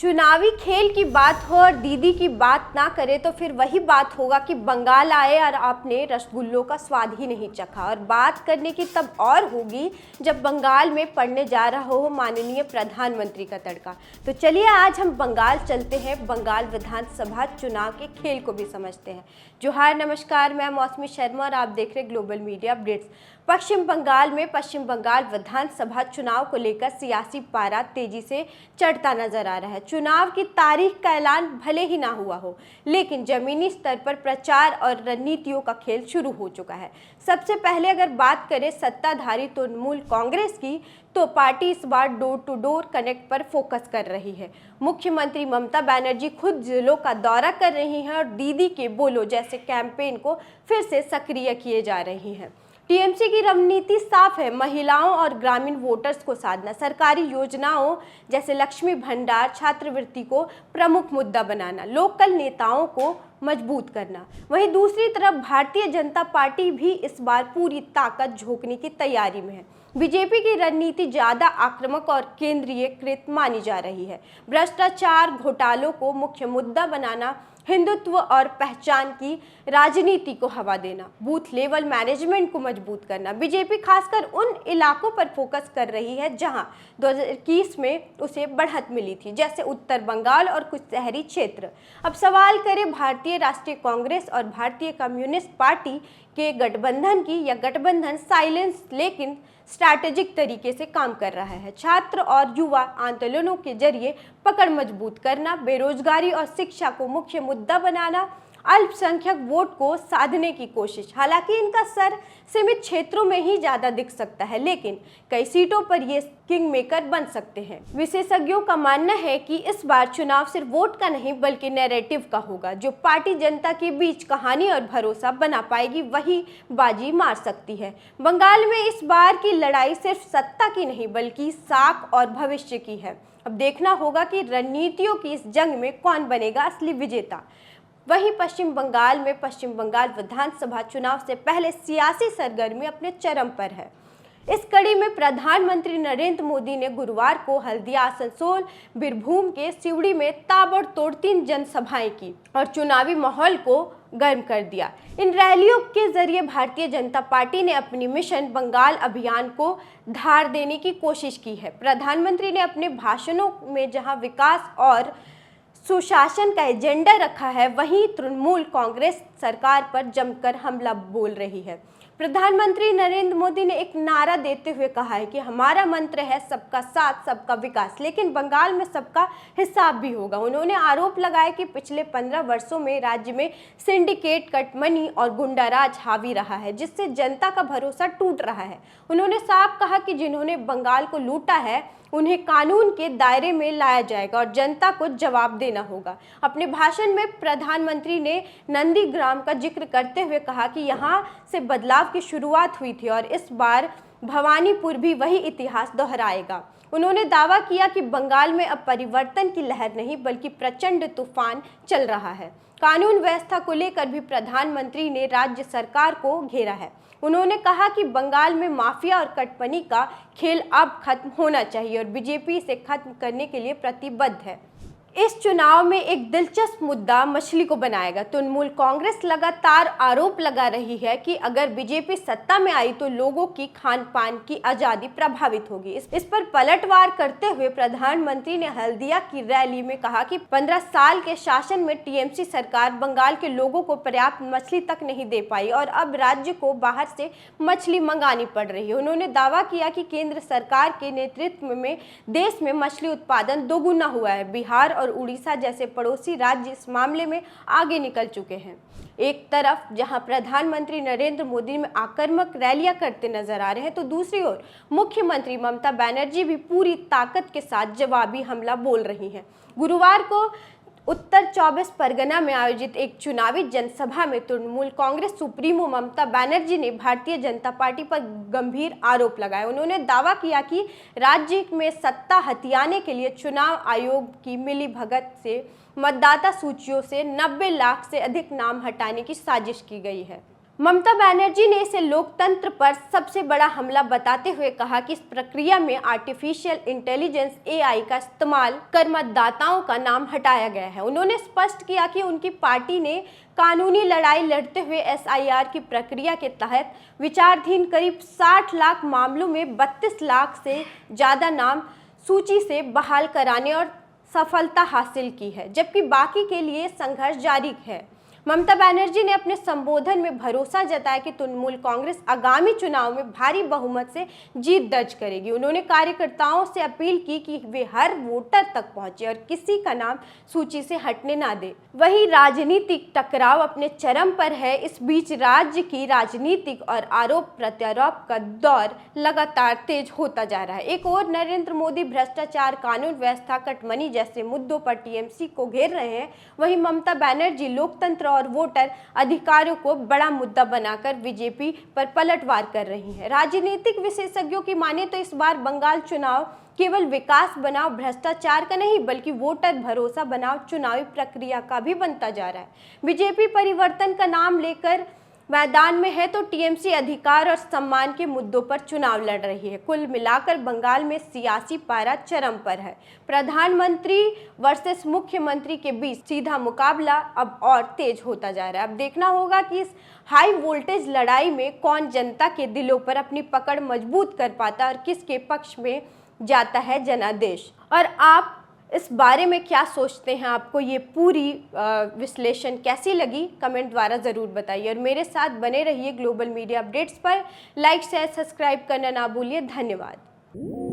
चुनावी खेल की बात हो और दीदी की बात ना करे तो फिर वही बात होगा कि बंगाल आए और आपने रसगुल्लों का स्वाद ही नहीं चखा। और बात करने की तब और होगी जब बंगाल में पड़ने जा रहा हो माननीय प्रधानमंत्री का तड़का। तो चलिए आज हम बंगाल चलते हैं, बंगाल विधानसभा चुनाव के खेल को भी समझते हैं। जोहार, नमस्कार, मैं मौसमी शर्मा और आप देख रहे ग्लोबल मीडिया अपडेट्स। पश्चिम बंगाल में पश्चिम बंगाल विधानसभा चुनाव को लेकर सियासी पारा तेजी से चढ़ता नजर आ रहा है। चुनाव की तारीख का ऐलान भले ही ना हुआ हो, लेकिन जमीनी स्तर पर प्रचार और रणनीतियों का खेल शुरू हो चुका है। सबसे पहले अगर बात करें सत्ताधारी तृणमूल कांग्रेस की, तो पार्टी इस बार डोर टू डोर कनेक्ट पर फोकस कर रही है। मुख्यमंत्री ममता बनर्जी खुद जिलों का दौरा कर रही हैं और दीदी के बोलो जैसे कैंपेन को फिर से सक्रिय किए जा रही हैं। टीएमसी की रणनीति साफ है, महिलाओं और ग्रामीण वोटर्स को साधना, सरकारी योजनाओं जैसे लक्ष्मी भंडार, छात्रवृत्ति को प्रमुख मुद्दा बनाना, लोकल नेताओं को मजबूत करना। वहीं दूसरी तरफ भारतीय जनता पार्टी भी इस बार पूरी ताकत झोंकने की तैयारी में है। बीजेपी की रणनीति ज्यादा आक्रामक और केंद्रीयकृत मानी जा रही है। भ्रष्टाचार, घोटालों को मुख्य मुद्दा बनाना, हिंदुत्व और पहचान की राजनीति को हवा देना, बूथ लेवल मैनेजमेंट को मजबूत करना। बीजेपी खासकर उन इलाकों पर फोकस कर रही है जहां 2021 में उसे बढ़त मिली थी, जैसे उत्तर बंगाल और कुछ शहरी क्षेत्र। अब सवाल करें भारतीय राष्ट्रीय कांग्रेस और भारतीय कम्युनिस्ट पार्टी के गठबंधन की, या गठबंधन साइलेंस लेकिन स्ट्रैटेजिक तरीके से काम कर रहा है। छात्र और युवा आंदोलनों के जरिए पकड़ मजबूत करना, बेरोजगारी और शिक्षा को मुख्य मुद्दा बनाना, अल्पसंख्यक वोट को साधने की कोशिश। हालांकि इनका असर सीमित क्षेत्रों में ही ज्यादा दिख सकता है, लेकिन कई सीटों पर ये किंग मेकर बन सकते हैं। विशेषज्ञों का मानना है कि इस बार चुनाव सिर्फ वोट का नहीं बल्कि नैरेटिव का होगा। जो पार्टी जनता के बीच कहानी और भरोसा बना पाएगी वही बाजी मार सकती है। बंगाल में इस बार की लड़ाई सिर्फ सत्ता की नहीं बल्कि साख और भविष्य की है। अब देखना होगा कि रणनीतियों की इस जंग में कौन बनेगा असली विजेता। वहीं पश्चिम बंगाल में पश्चिम बंगाल विधानसभा चुनाव से पहले सियासी सरगर्मी अपने चरम पर है। इस कड़ी में प्रधानमंत्री नरेंद्र मोदी ने गुरुवार को हल्दिया, आसनसोल, बीरभूम के सिवड़ी में ताबड़तोड़ 3 जनसभाएं की और चुनावी माहौल को गर्म कर दिया। इन रैलियों के जरिए भारतीय जनता पार्टी ने अपनी मिशन बंगाल अभियान को धार देने की कोशिश की है। प्रधानमंत्री ने अपने भाषणों में जहां विकास और सुशासन का एजेंडा रखा है, वहीं तृणमूल कांग्रेस सरकार पर जमकर हमला बोल रही है। प्रधानमंत्री नरेंद्र मोदी ने एक नारा देते हुए कहा है कि हमारा मंत्र है सबका साथ सबका विकास, लेकिन बंगाल में सबका हिसाब भी होगा। उन्होंने आरोप लगाया कि पिछले 15 वर्षों में राज्य में सिंडिकेट, कटमनी और गुंडाराज हावी रहा है, जिससे जनता का भरोसा टूट रहा है। उन्होंने साफ कहा कि जिन्होंने बंगाल को लूटा है उन्हें कानून के दायरे में लाया जाएगा और जनता को जवाब देना होगा। अपने भाषण में प्रधानमंत्री ने नंदीग्राम का जिक्र करते हुए कहा कि यहाँ से बदलाव की शुरुआत हुई थी और इस बार भवानीपुर भी वही इतिहास दोहराएगा। उन्होंने दावा किया कि बंगाल में अब परिवर्तन की लहर नहीं बल्कि प्रचंड तूफान चल रहा है। कानून व्यवस्था को लेकर भी प्रधानमंत्री ने राज्य सरकार को घेरा है। उन्होंने कहा कि बंगाल में माफिया और कटपनी का खेल अब खत्म होना चाहिए और बीजेपी इसे खत्म करने के लिए प्रतिबद्ध है। इस चुनाव में एक दिलचस्प मुद्दा मछली को बनाएगा। तृणमूल कांग्रेस लगातार आरोप लगा रही है कि अगर बीजेपी सत्ता में आई तो लोगों की खान पान की आज़ादी प्रभावित होगी। इस पर पलटवार करते हुए प्रधानमंत्री ने हल्दिया की रैली में कहा कि 15 साल के शासन में टीएमसी सरकार बंगाल के लोगों को पर्याप्त मछली तक नहीं दे पाई और अब राज्य को बाहर से मछली मंगानी पड़ रही है। उन्होंने दावा किया कि केंद्र सरकार के नेतृत्व में देश में मछली उत्पादन दोगुना हुआ है। बिहार और उड़ीसा जैसे पड़ोसी राज्य इस मामले में आगे निकल चुके हैं। एक तरफ जहां प्रधानमंत्री नरेंद्र मोदी में आक्रामक रैलियां करते नजर आ रहे हैं, तो दूसरी ओर मुख्यमंत्री ममता बनर्जी भी पूरी ताकत के साथ जवाबी हमला बोल रही हैं। गुरुवार को उत्तर 24 परगना में आयोजित एक चुनावी जनसभा में तृणमूल कांग्रेस सुप्रीमो ममता बनर्जी ने भारतीय जनता पार्टी पर गंभीर आरोप लगाए। उन्होंने दावा किया कि राज्य में सत्ता हथियाने के लिए चुनाव आयोग की मिलीभगत से मतदाता सूचियों से 90 लाख से अधिक नाम हटाने की साजिश की गई है। ममता बनर्जी ने इसे लोकतंत्र पर सबसे बड़ा हमला बताते हुए कहा कि इस प्रक्रिया में आर्टिफिशियल इंटेलिजेंस एआई का इस्तेमाल कर मतदाताओं का नाम हटाया गया है। उन्होंने स्पष्ट किया कि उनकी पार्टी ने कानूनी लड़ाई लड़ते हुए एसआईआर की प्रक्रिया के तहत विचाराधीन करीब 60 लाख मामलों में 32 लाख से ज़्यादा नाम सूची से बहाल कराने और सफलता हासिल की है, जबकि बाकी के लिए संघर्ष जारी है। ममता बनर्जी ने अपने संबोधन में भरोसा जताया कि तृणमूल कांग्रेस आगामी चुनाव में भारी बहुमत से जीत दर्ज करेगी। उन्होंने कार्यकर्ताओं से अपील की कि वे हर वोटर तक पहुंचे और किसी का नाम सूची से हटने ना दे। वहीं राजनीतिक टकराव अपने चरम पर है। इस बीच राज्य की राजनीतिक और आरोप प्रत्यारोप का दौर लगातार तेज होता जा रहा है। एक और नरेंद्र मोदी भ्रष्टाचार, कानून व्यवस्था, कटमनी जैसे मुद्दों पर टीएमसी को घेर रहे हैं, वहीं ममता बनर्जी लोकतंत्र और वोटर अधिकारों को बड़ा मुद्दा बनाकर बीजेपी पर पलटवार कर रही है। राजनीतिक विशेषज्ञों की माने तो इस बार बंगाल चुनाव केवल विकास बनाओ भ्रष्टाचार का नहीं बल्कि वोटर भरोसा बनाओ चुनावी प्रक्रिया का भी बनता जा रहा है। बीजेपी परिवर्तन का नाम लेकर मैदान में है तो टीएमसी अधिकार और सम्मान के मुद्दों पर चुनाव लड़ रही है। कुल मिलाकर बंगाल में सियासी पारा चरम पर है। प्रधानमंत्री वर्सेस मुख्यमंत्री के बीच सीधा मुकाबला अब और तेज होता जा रहा है। अब देखना होगा कि इस हाई वोल्टेज लड़ाई में कौन जनता के दिलों पर अपनी पकड़ मजबूत कर पाता है और किसके पक्ष में जाता है जनादेश। और आप इस बारे में क्या सोचते हैं? आपको ये पूरी विश्लेषण कैसी लगी? कमेंट द्वारा ज़रूर बताइए और मेरे साथ बने रहिए ग्लोबल मीडिया अपडेट्स पर। लाइक शेयर सब्सक्राइब करना ना भूलिए। धन्यवाद।